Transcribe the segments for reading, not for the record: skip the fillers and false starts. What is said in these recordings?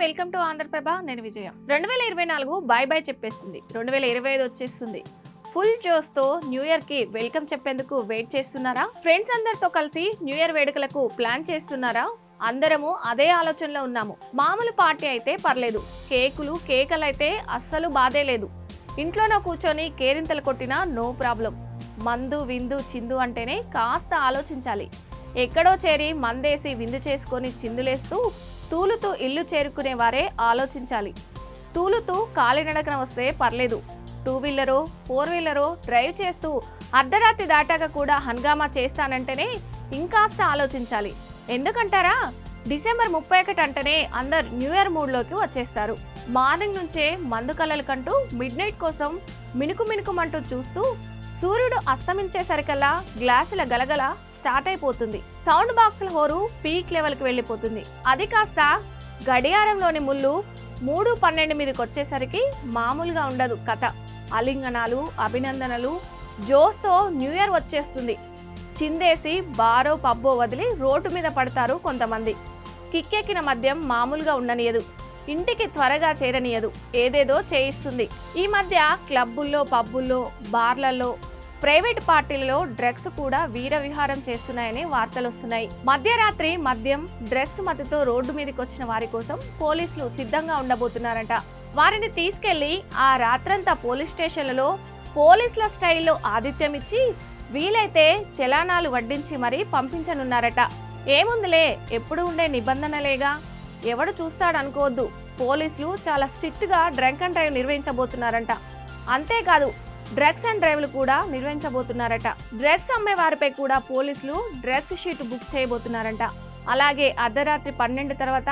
Welcome to Andhraprabha. నేను విజయ. 2024 by by చెప్పేస్తుంది. 2025 వచ్చేస్తుంది. ఫుల్ జోస్తో న్యూ ఇయర్ కి వెల్కమ్ చెప్పేందుకు వెయిట్ చేస్తున్నారా? ఫ్రెండ్స్ అందరితో కలిసి న్యూ ఇయర్ వేడుకలకు ప్లాన్ చేస్తున్నారా? అందరము అదే ఆలోచనలో ఉన్నాము. మామూలు పార్టీ అయితే పర్లేదు, కేకలు అయితే అస్సలు బాధే లేదు. ఇంట్లోనో కూర్చొని కేరింతలు కొట్టినా నో ప్రాబ్లం. మందు విందు చిందు అంటేనే కాస్త ఆలోచించాలి. ఎక్కడో చేరి మందేసి విందు చేసుకొని చిందులేస్తూ తూలుతూ ఇల్లు చేరుకునే వారే ఆలోచించాలి. తూలుతూ కాలినడకన వస్తే పర్లేదు, 2 వీలరో 4 వీలరో డ్రైవ్ చేస్తూ అర్ధరాత్రి దాటాక కూడా హంగామా చేస్తానంటేనే ఇంకాస్త ఆలోచించాలి. ఎందుకంటారా? డిసెంబర్ 31 అంటేనే అందరు న్యూ ఇయర్ మూడ్లోకి వచ్చేస్తారు. మార్నింగ్ నుంచే మందు కలలు కంటూ మిడ్ నైట్ కోసం మినుకుమంటూ చూస్తూ సూర్యుడు అస్తమించేసరికల్లా గ్లాసుల గలగల స్టార్ట్ అయిపోతుంది. సౌండ్ బాక్సుల హోరు పీక్ లెవెల్కి వెళ్ళిపోతుంది. అది కాస్త గడియారంలోని ముళ్ళు 3:12 మీదకి వచ్చేసరికి మామూలుగా ఉండదు కథ. అలింగనాలు, అభినందనలు, జోస్తో న్యూ ఇయర్ వచ్చేస్తుంది. చిందేసి బారో పబ్బో వదిలి రోడ్డు మీద పడతారు కొంతమంది. కిక్కెక్కిన మద్యం మామూలుగా ఉండనియదు, ఇంటికి త్వరగా చేరనియదు, ఏదేదో చేయిస్తుంది. ఈ మధ్య క్లబ్బుల్లో, పబ్బుల్లో, బార్లలో, ప్రైవేట్ పార్టీలలో డ్రగ్స్ కూడా వీరవిహారం చేస్తున్నాయని వార్తలు వస్తున్నాయి. మధ్యరాత్రి మద్యం, డ్రగ్స్ మత్తుతో రోడ్డు మీదకి వచ్చిన వారి కోసం పోలీసులు సిద్ధంగా ఉండబోతున్నారట. వారిని తీసుకెళ్లి ఆ రాత్రంతా పోలీస్ స్టేషన్లలో పోలీసుల స్టైల్లో ఆతిథ్యం ఇచ్చి వీలైతే చలానాలు వడ్డించి మరీ పంపించనున్నారట. ఏముందిలే, ఎప్పుడు ఉండే నిబంధనలేగా, ఎవడు చూస్తాడనుకోవద్దు. పోలీసులు చాలా స్ట్రిక్ట్గా డ్రంక్ అండ్ డ్రైవ్ నిర్వహించబోతున్నారంట. అంతేకాదు, డ్రగ్స్ అండ్ డ్రైవ్లు కూడా నిర్వహించబోతున్నారట. డ్రగ్స్ అమ్మే వారిపై కూడా పోలీసులు డ్రగ్స్ షీట్ బుక్ చేయబోతున్నారంట. అలాగే అర్ధరాత్రి 12 తర్వాత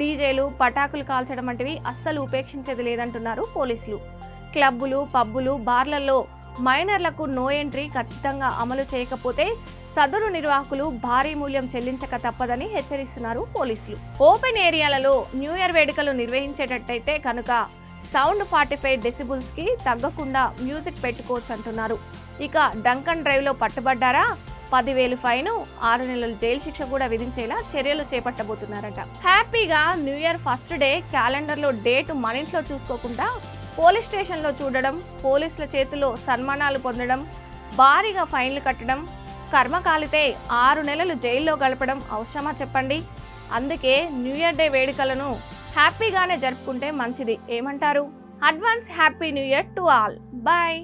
డీజేలు, పటాకులు కాల్చడం వంటివి అస్సలు ఉపేక్షించేది లేదంటున్నారు పోలీసులు. క్లబ్బులు, పబ్బులు, బార్లలో మైనర్లకు నో ఎంట్రీ ఖచ్చితంగా అమలు చేయకపోతే సదరు నిర్వాహకులు భారీ మూల్యం చెల్లించక తప్పదని హెచ్చరిస్తున్నారు పోలీసులు. ఓపెన్ ఏరియాలలో న్యూ ఇయర్ వేడుకలు నిర్వహించేటట్టయితే కనుక సౌండ్ 45 డెసిబుల్స్ కి తగ్గకుండా మ్యూజిక్ పెట్టుకోవచ్చు అంటున్నారు. ఇక డ్రంక్ అండ్ డ్రైవ్ లో పట్టుబడ్డారా 10,000 ఫైన్, 6 నెలల జైలు శిక్ష కూడా విధించేలా చర్యలు చేపట్టబోతున్నారట. హ్యాపీగా new year first day calendar లో డేట్ మన ఇంట్లో చూసుకోకుండా పోలీస్ స్టేషన్ లో చూడడం, పోలీసుల చేతిలో సన్మానాలు పొందడం, భారీగా ఫైన్లు కట్టడం, కర్మ కాలితే 6 నెలలు జైల్లో గడపడం అవసరమా చెప్పండి? అందుకే న్యూ ఇయర్ డే వేడుకలను హ్యాపీగానే జరుపుకుంటే మంచిది. ఏమంటారు? Advance happy new year to all. Bye.